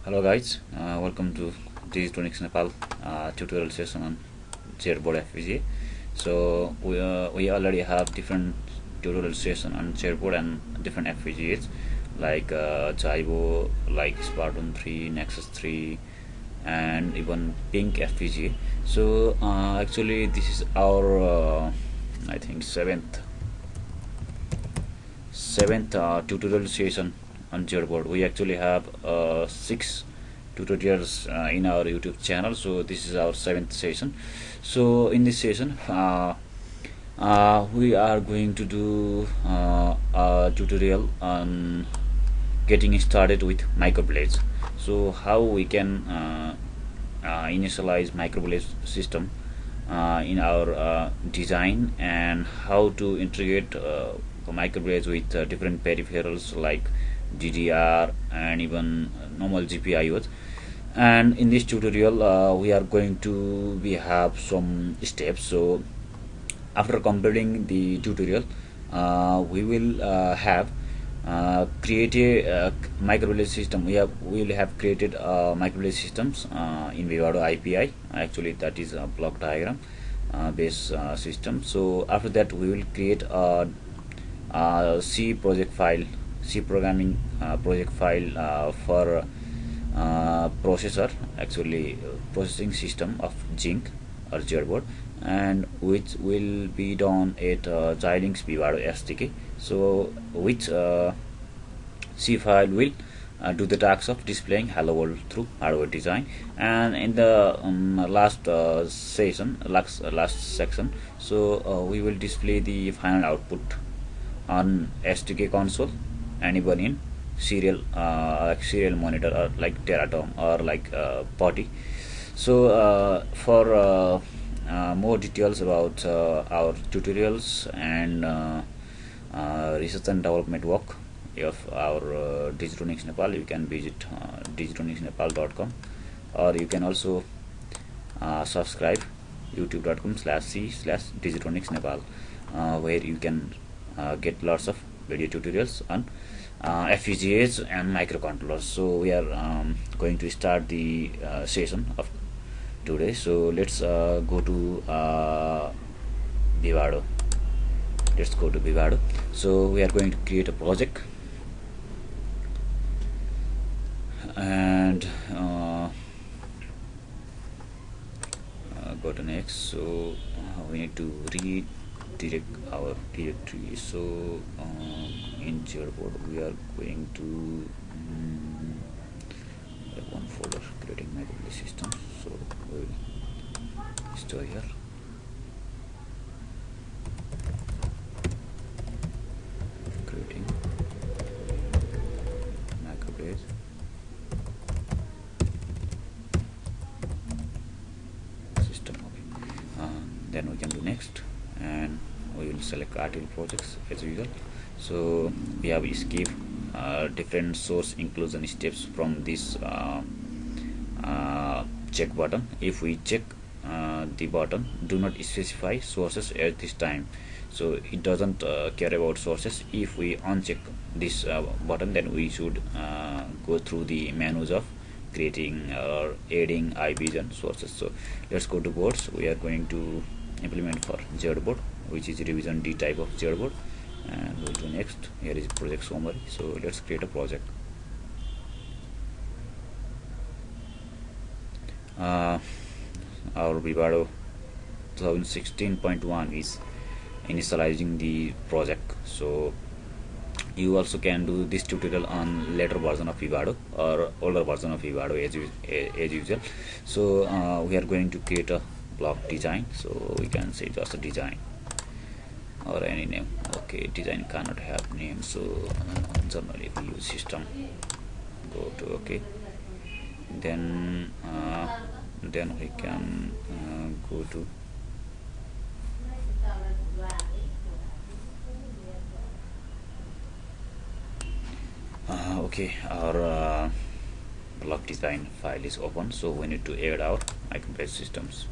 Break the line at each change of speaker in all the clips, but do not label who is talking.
Hello guys, welcome to Digitronix Nepal tutorial session on Zedboard FPGA. So we already have different tutorial session on Zedboard and different FPGAs like Jaibo, like Spartan 3, Nexus 3, and even Pink FPGA. So actually this is our I think seventh tutorial session on Zedboard. We actually have 6 tutorials in our YouTube channel, so this is our 7th session. So in this session we are going to do a tutorial on getting started with Microblaze. So how we can initialize Microblaze system in our design, and how to integrate Microblaze with different peripherals like DDR and even normal GPIOs. And in this tutorial we are going to have some steps. So after completing the tutorial we will have create a Microblaze system. We will have created Microblaze systems in VIVADO IPI. Actually that is a block diagram based system. So after that we will create a C programming project file for processor, actually processing system of Zynq or Zedboard, and which will be done at Xilinx VIVADO SDK. So which C file will do the task of displaying hello world through hardware design. And in the last section, so we will display the final output on SDK console and even in serial monitor, or like Teratom or like POTI. So for more details about our tutorials and research and development work of our Digitronix Nepal, you can visit digitronixnepal.com, or you can also subscribe youtube.com/c/Digitronix Nepal, where you can get lots of video tutorials on FPGAs and microcontrollers. So we are going to start the session of today. So let's go to VIVADO. Let's go to VIVADO. So we are going to create a project, and go to next. So we need to redirect our directory. So in Zedboard we are going to have one folder creating Microblaze system. So we will store here. Creating Microblaze. System. Okay. Then we can do next, and we will select article projects as usual. So we have escape different source inclusion steps from this check button. If we check the button do not specify sources at this time, so it doesn't care about sources. If we uncheck this button, then we should go through the menus of creating or adding IPs and sources. So let's go to boards. We are going to implement for Zedboard, which is revision D type of Zedboard, and we'll do next. Here is project summary. So let's create a project. Our VIVADO 2016.1 is initializing the project. So you also can do this tutorial on later version of VIVADO or older version of VIVADO as usual. So we are going to create a block design. So we can say just a design or any name. Okay, design cannot have name, so generally we use system. Go to OK. Then we can go to okay, our block design file is open. So we need to add our Microblaze systems.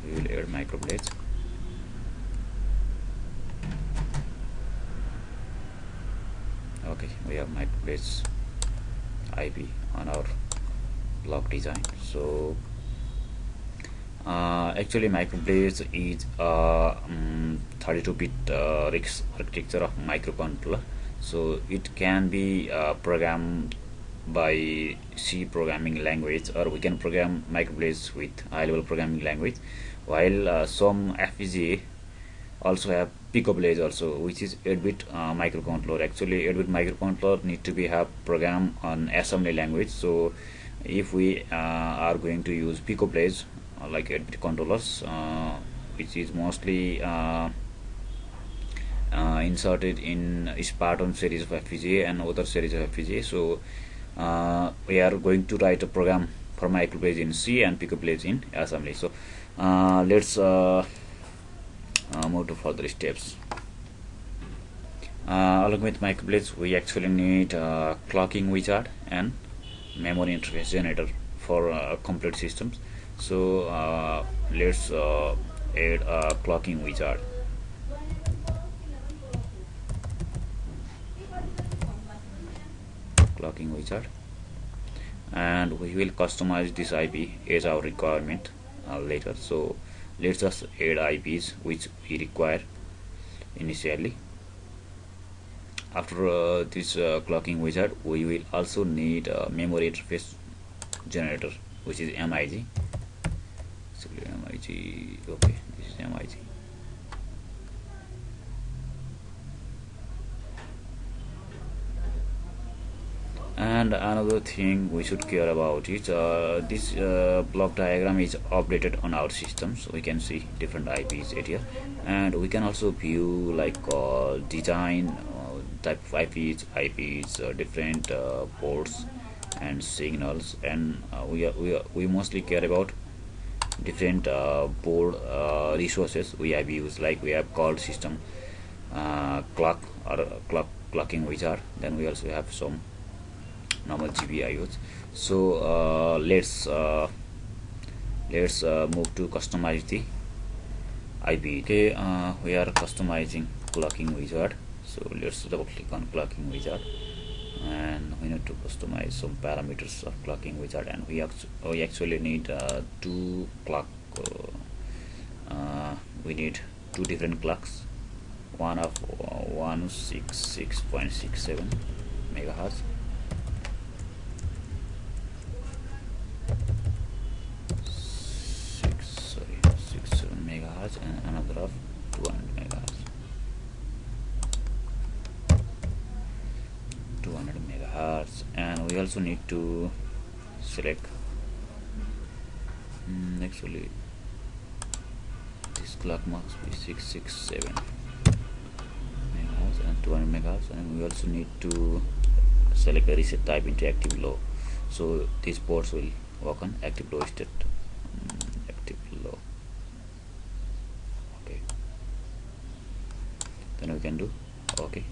We will add Microblaze. Okay, we have Microblaze IP on our block design. So actually Microblaze is 32-bit RISC architecture of microcontroller, so it can be programmed by C programming language, or we can program Microblaze with high-level programming language, while some FPGA also have Picoblaze also, which is 8-bit microcontroller. Actually 8-bit microcontroller need to be have program on assembly language. So if we are going to use Picoblaze like 8-bit controllers, which is mostly inserted in Spartan series of FPGA and other series of FPGA. So we are going to write a program for Microblaze in C and Picoblaze in assembly. So let's move to further steps. Along with Microblaze, we actually need clocking wizard and memory interface generator for complete systems. So let's add a clocking wizard. Clocking wizard, and we will customize this IP as our requirement later. So let's just add IPs which we require initially. After this clocking wizard, we will also need a memory interface generator, which is MIG. So MIG, okay, this is MIG. And another thing we should care about is this block diagram is updated on our system, so we can see different IPs here, and we can also view like design type of IPs, different ports and signals, and we mostly care about different board resources we have used, like we have called system clock or clocking wizard. Then we also have some normal GPIOs. So let's move to customize the IP. Okay, we are customizing clocking wizard. So let's double click on clocking wizard, and we need to customize some parameters of clocking wizard, and we actually need two clock. We need two different clocks, one of 166.67 megahertz, 67 megahertz, and another of 200 megahertz. 200 megahertz, and we also need to select actually this clock must be 667 megahertz and 200 megahertz, and we also need to select a reset type into active low, so these ports will work on active low state. Active low, okay, then we can do okay.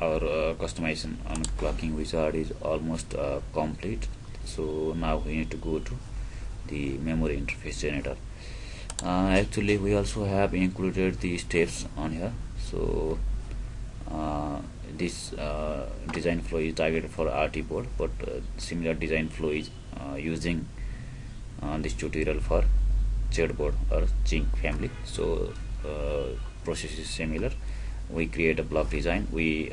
Our customization on clocking wizard is almost complete. So now we need to go to the memory interface generator. Actually we also have included the steps on here. So this design flow is targeted for RT board, but similar design flow is using this tutorial for Zedboard or Zynq family. So process is similar. We create a block design, we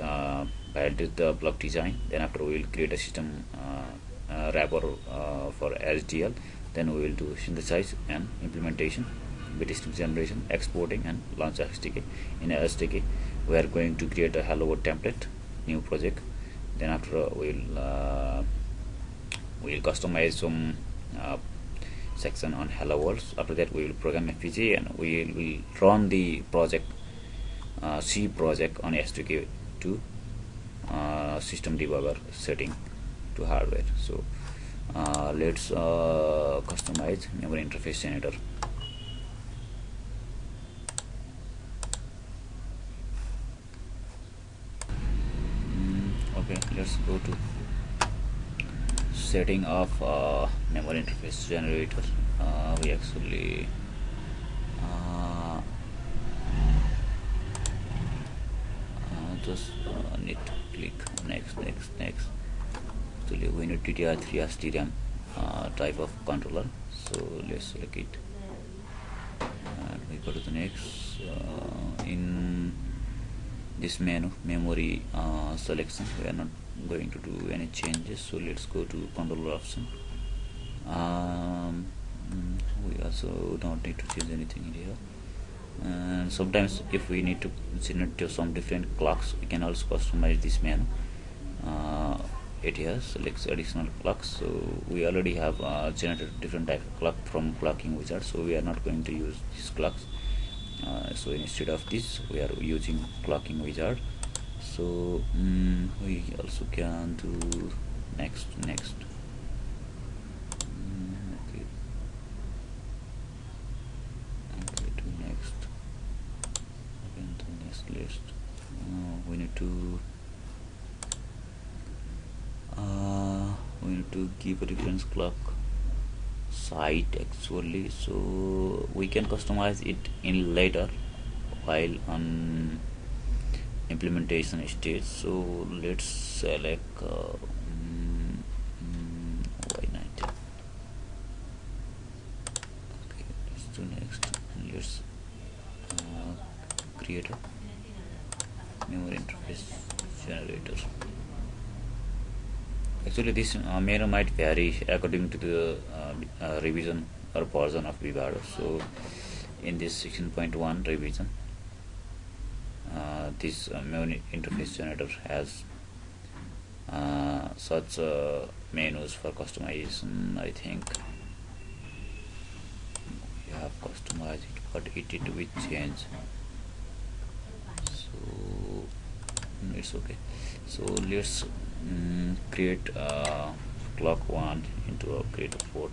validate the block design, then after we will create a system wrapper for SDL, then we will do synthesize and implementation, Bitstream generation, exporting, and launch SDK. In SDK we are going to create a hello world template, new project, then after we will customize some section on hello world. After that we will program FPGA, and we will run the project C project on SDK to system debugger setting to hardware. So let's customize memory interface generator. Okay, let's go to setting of memory interface generator. We actually just need to click next. Actually we need DDR3 as DRAM type of controller, so let's select it and we go to the next. In this menu, memory selection, we are not going to do any changes, so let's go to controller option. We also don't need to change anything in here, and sometimes if we need to generate some different clocks, we can also customize this menu. It has selects additional clocks, so we already have generated different type of clock from clocking wizard, so we are not going to use these clocks. So instead of this we are using clocking wizard. So we also can do next. Okay, to next. Again to next list. We need to give a reference clock site actually, so we can customize it in later while on implementation stage. So let's select Y90. Okay, let's do next, and let's create a memory interface generator. Actually this menu might vary according to the revision or version of VIVADO. So in this 16.1 revision, this memory interface generator has such menus for customization. I think we have customized it, but it will change, so it's okay. So let's create clock 1 into a create a port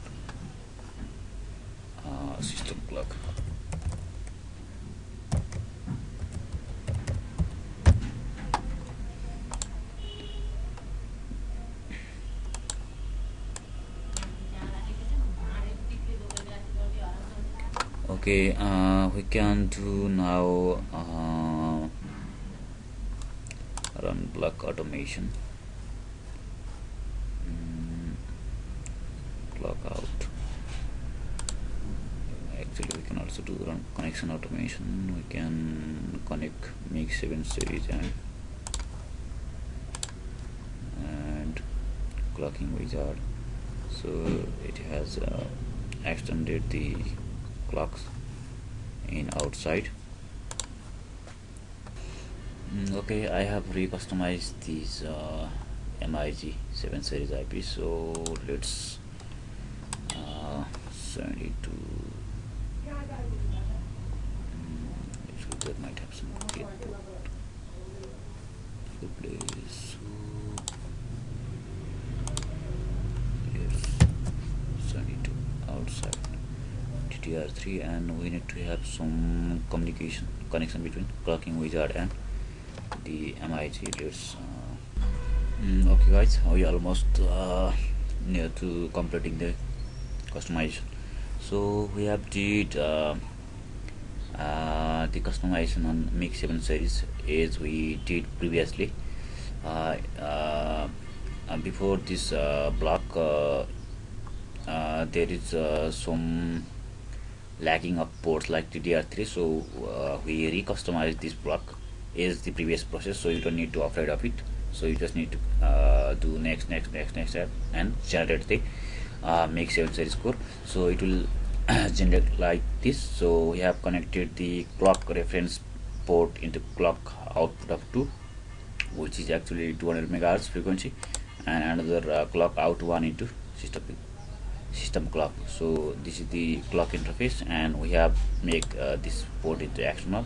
system clock. Okay, we can do now run block automation. Clock out. Actually we can also do run connection automation. We can connect Mix 7 series and clocking wizard, so it has extended the clocks in outside. Okay, I have re-customized these MIG 7 series IP, so let's send it to there might have some Zedboard place. So let's send it to outside DDR3, and we need to have some connection between clocking wizard and the MIG. Let's okay guys, we are almost near to completing the customization. So we have did the customization on Mix 7 series as we did previously. Before this block there is some lacking of ports like DDR3, so we re-customized this block as the previous process, so you don't need to afraid of it. So you just need to do next step and generate the Mix 7 series core. So it will generate like this. So we have connected the clock reference port into clock output of 2, which is actually 200 MHz frequency, and another clock out 1 into system clock. So this is the clock interface, and we have make this port into external,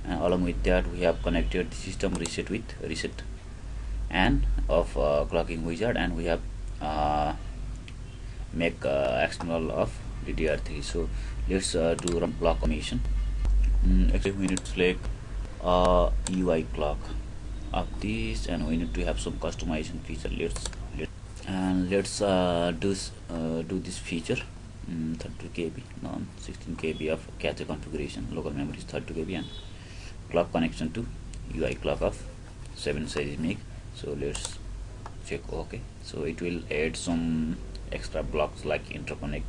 and along with that we have connected the system reset with reset and of clocking wizard, and we have make external of DDR3. So let's do run block automation. Actually we need to select UI clock of this, and we need to have some customization feature. Let's do this feature. 32 KB non 16 KB of cache configuration, local memory is 32 KB, and clock connection to UI clock of 7 series MIG. So let's check OK. So it will add some extra blocks like interconnect,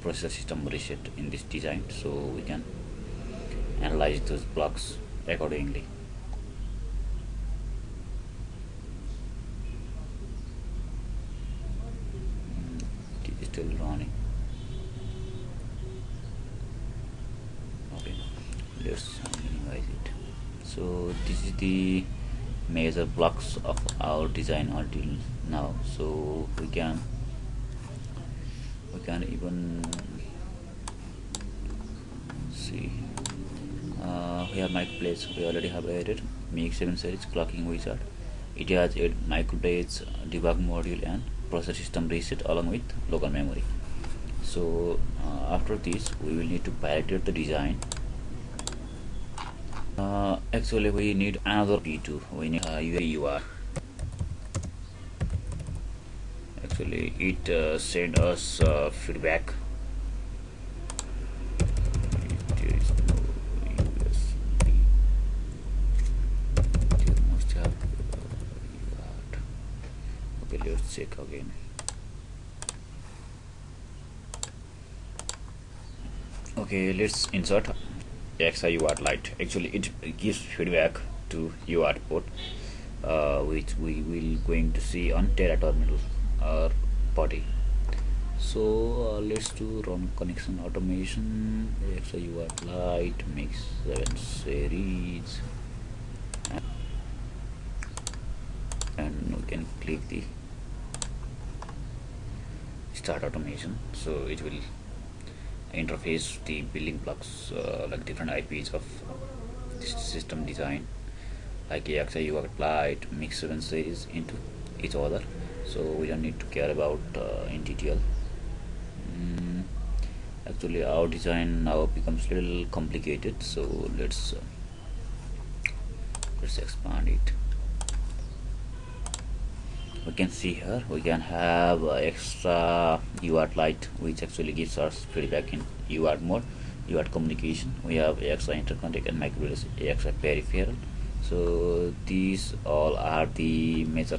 processor system reset in this design, so we can analyze those blocks accordingly. It is still running. Okay, let's minimize it. So this is the major blocks of our design until now. So we can even see here Microblaze we already have added MIG-7 series clocking wizard. It has a Microblaze debug module and processor system reset along with local memory. So after this we will need to validate the design. Actually we need another P2. We need UART. Actually it sent us feedback. There is no USB. There must have UART. Okay, let's check again. Okay, let's insert XI UART light. Actually it gives feedback to UART port, which we will going to see on Terra terminal or body. So let's do run connection automation, XI UART light, MIG-7 series, and we can click the start automation. So it will interface the building blocks like different IPs of this system design, like XI UART light, MIG-7 series into each other. So we don't need to care about in detail. Actually our design now becomes a little complicated, so let's expand it. We can see here we can have extra UART light, which actually gives us feedback in UART mode, UART communication. We have AXI interconnect and Microblaze AXI peripheral. So these all are the major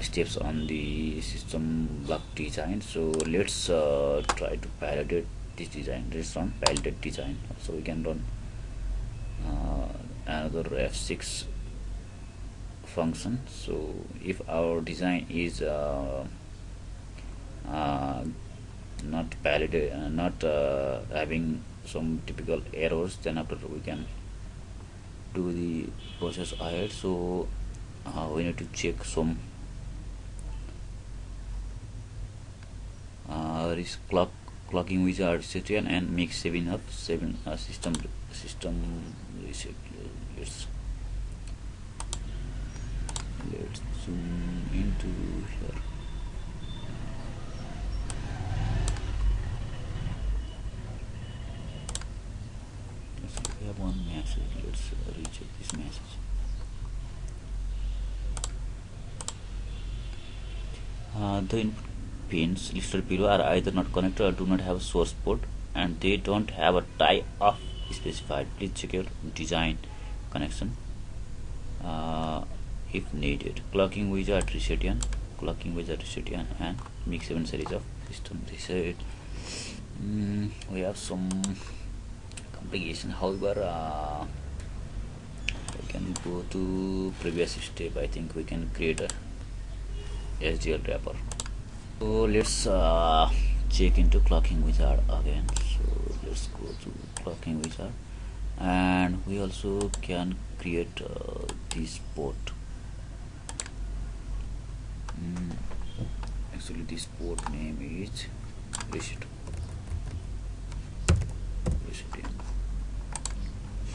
steps on the system block design. So let's try to validate this design. Let's run validate design. So we can run another F6 function. So if our design is not valid, not having some typical errors, then after we can do the process ahead. So we need to check some clocking wizard reset and MIG-7 up system reset. Let's zoom into here. We have one message. Let's recheck this message. The input pins listed below are either not connected or do not have a source port, and they don't have a tie off specified. Please check your design connection if needed. Clocking wizard reset and MIG-7 series of system reset. We have some complication, however we can go to previous step. I think we can create a SDL wrapper. So let's check into clocking wizard again. So let's go to clocking wizard, and we also can create this port. Actually this port name is reset.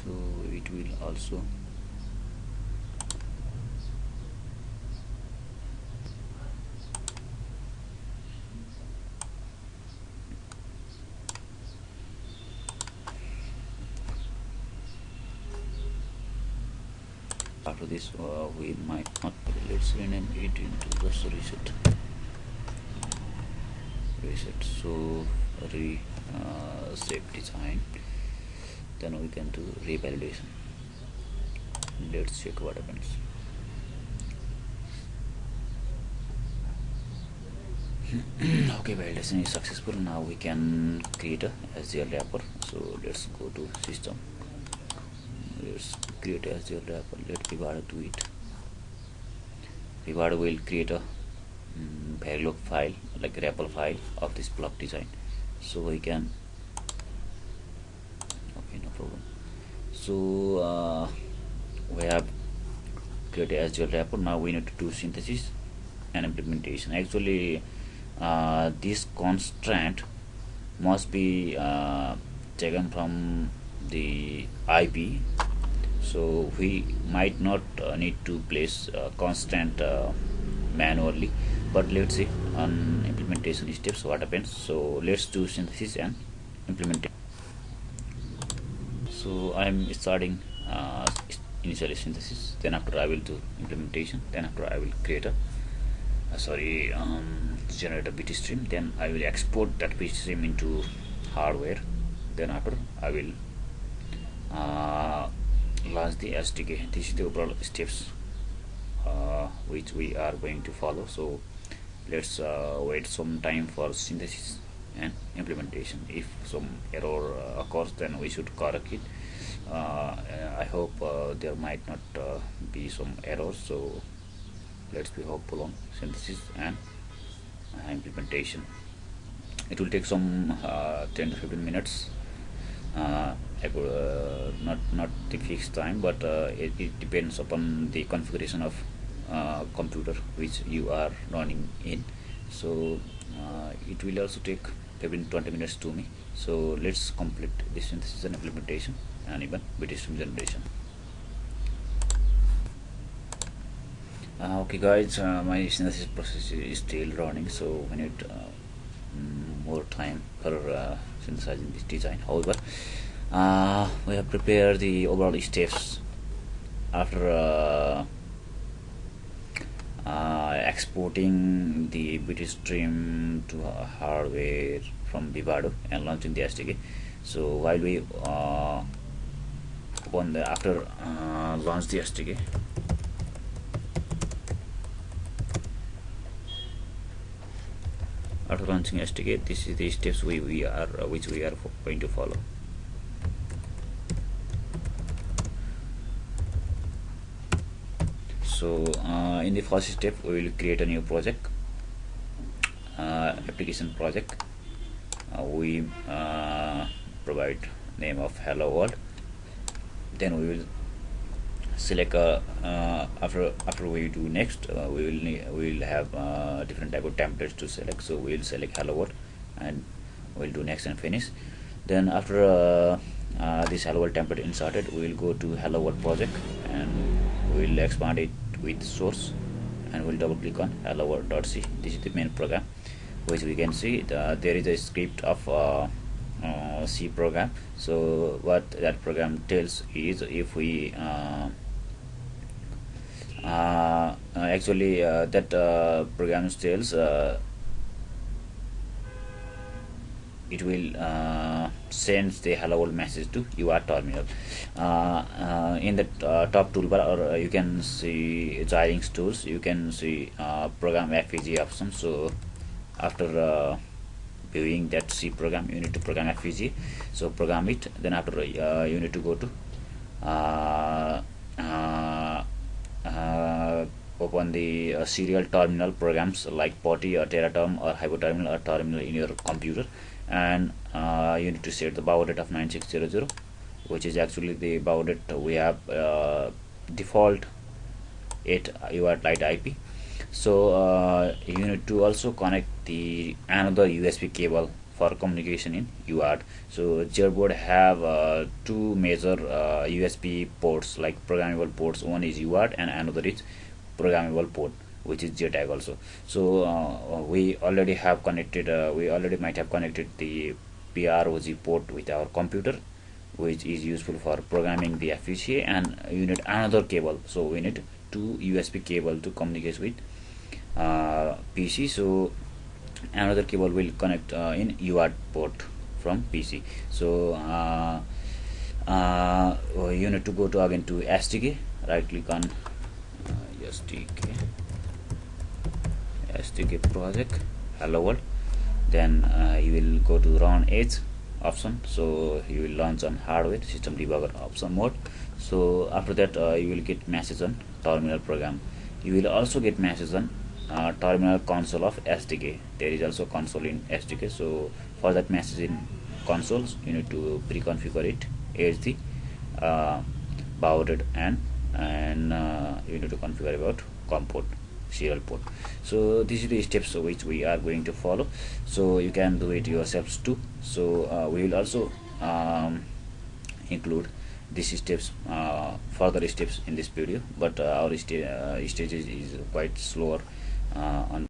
So it will also after this we might not. Let's rename it into just reset. So save design, then we can do revalidation. Let's check what happens. Okay, validation is successful. Now we can create a SGL wrapper. So let's go to system. Let's create a SGL wrapper. Let VIVADO do it. VIVADO will create a Verilog file, like a wrapper file of this block design. So we can, okay, no problem. So we have created SGL wrapper. Now we need to do synthesis and implementation. Actually, this constraint must be taken from the IP, so we might not need to place constant manually, but let's see on implementation steps what happens. So let's do synthesis and implementation. So I'm starting initially synthesis, then after I will do implementation, then after I will create a generate a Bitstream, then I will export that Bitstream into hardware, then after I will launch the SDK. This is the overall steps which we are going to follow. So let's wait some time for synthesis and implementation. If some error occurs, then we should correct it. I hope there might not be some errors, so let's be hopeful on synthesis and implementation. It will take some 10 to 15 minutes. I could not the fixed time, but it depends upon the configuration of computer which you are running in. So it will also take 15-20 minutes to me. So let's complete the synthesis and implementation and even Bitstream generation. Okay guys, my synthesis process is still running, so we need more time for synthesizing this design. However, we have prepared the overall steps after exporting the Bitstream to hardware from VIVADO and launching the SDK. So while we after launch the SDK, after launching SDK, this is the steps which we are going to follow. So in the first step, we will create a new project, application project. We provide name of hello world. Then we will select after we do next, we will have different type of templates to select. So we will select hello world and we'll do next and finish. Then after this hello world template inserted, we will go to hello world project and we will expand it with source and we'll double click on hello world.c. This is the main program, which we can see there is a script of C program. So what that program tells is, if we actually that program tells it will send the hello world message to UART terminal. In the top toolbar, or you can see Zynq tools, you can see program FPGA option. So after viewing that C program, you need to program FPGA. So program it. Then after you need to go to open the serial terminal programs like POTI or TeraTerm or Hyperterminal or Terminal in your computer, and you need to set the baud rate of 9600, which is actually the baud rate we have default 8 UART Lite IP. So you need to also connect the another USB cable for communication in UART. So Zedboard have two major USB ports, like programmable ports. One is UART and another is programmable port, which is JTAG also. So we already have connected, we already might have connected the PROG port with our computer, which is useful for programming the FPGA, and you need another cable. So we need two USB cable to communicate with PC. So another cable will connect in UART port from PC. So you need to go to again to SDK right click on SDK project, hello world. Then you will go to run edge option, so you will launch on hardware system debugger option mode. So after that you will get message on terminal program. You will also get message on terminal console of SDK. There is also console in SDK, so for that message in consoles you need to pre-configure it as the baud and you need to configure about COM port, serial port. So this is the steps which we are going to follow, so you can do it yourselves too. So we will also include these steps, further steps in this video, but our stage is quite slower on